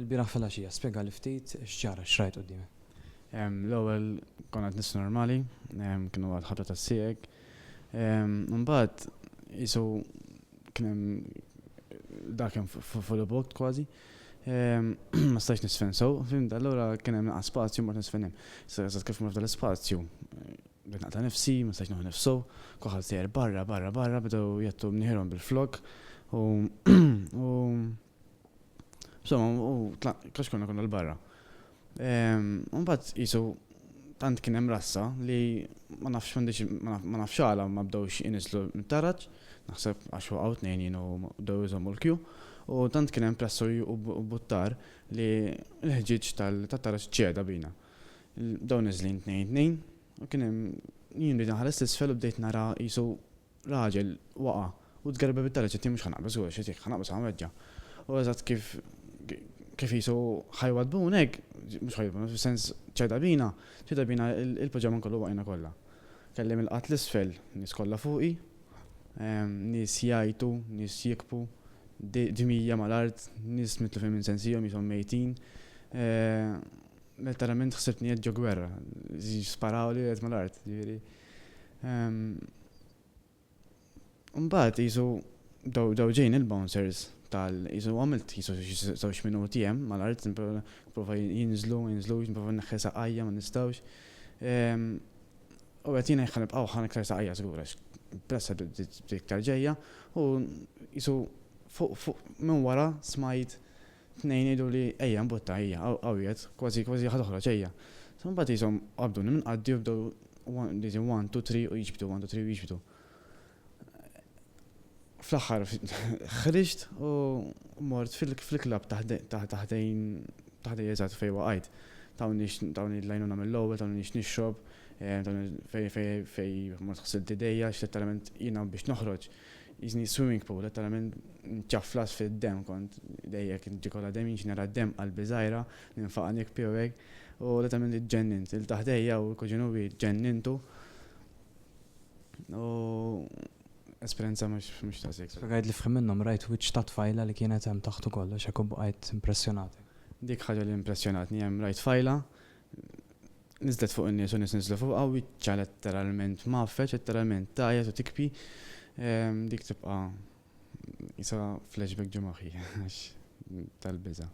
Il-bieraħ filgħaxija, spjega li ftit x'ġara x'rajt qudiemi. L-ewwel konna qed nissu normali, kienu għad ħabta tas-siegħek. Mbagħad qisu kien hemm dak kien fuq il-bot kważi. Ma stajx nisfen sew, fimt, allura kien hemm naqas spazju mort nisfen hemm. Issa kif mort dal-ispazju, bdejt naqta' nifsi, ma stajx noħu nifsew, kulħadd sejjer barra, bdew jettu mnieħerhom bil-flok u insomma, kax konna l-barra. Mbagħad qisu tant kien hemm rassa li ma nafx għala ma bdewx inislu mit-taraġġ, naħseb għax waqgħu tnejn jienu bdew iżommu l-kju, u tant kien hemm pressur u buttar li l-ħġiġ tat-taraġġ ċieda bina. Bdew niżlin tnejn, u kien hemm jien bdejt naħares l-isfel u bdejt nara qisu raġel waqa' u tgerba bit-taraġġ qed mhux ħanaqbes huwa xi ħanaqbes ħameġġa. U eżatt kif jisu ħajwadbun hekk, mhux ħajwadbun, fis-sens ċeda bina il-poġġaman kollu waqajna kollha. Kellim il-qatt l-isfel, nies kollha fuqi, nies jgħidu, nies jikbu, dmija mal-art, nies mitlufin minn sensihom jisom mejtin. Letteralment ħsibni qed ġo gwerra, sparaw li qed mal-art, ġifieri. Mbagħad qisu bdew ġejjin il-bouncers jisu għamilt jisu żewġ minuti hemm mal-art, nipprova jinżlu, nipprova nneħħi saqajja ma nistgħux. U qed jiena nibqgħu ħan iktar saqajja żgura, pressa iktar ġejja u jisu fuq minn wara smajt tnejn jgħidu li ejja mbutta hija qawwiet, kważi ħadoħroġ ejja. Mbagħad ishom qabduni minn qaddi u bdew 1, 2, 3 u jiġbdu 1, 2, 3 u jiġbdu. Fl-aħħar ħriġt u mort fil-klab taħdejn eżatt fejn waqgħid. Tawni l-għajnuna mill-ewwel, tawni nixrob, fejn mort ħsilt idejja, letteralment jiena biex noħroġ. Jiżni swimming pool, letteralment nċafflas fid-dem, kont idejja kien ġikola dem, nara d-dem qalbi żgħira, ninfaqa nikpi u hekk, u letteralment iġġennint. Il-taħdejja u l-kuġinubi ġennintu. Esperienza mhux ta' seks. Spjegajt li fħim minnhom rajt wiċċ ta' tfajla li kienet hemm taħtu kollox hekk bqajt impressjonati. Dik ħaġa li impressjonatni hemm rajt tfajla, niżlet fuq in-nies u nies niżlu fuqha wiċċa letteralment mgħaffġ, letteralment tajjeb u tikbi. Dik tibqa' isa flashback ġo moħħi tal-biża'.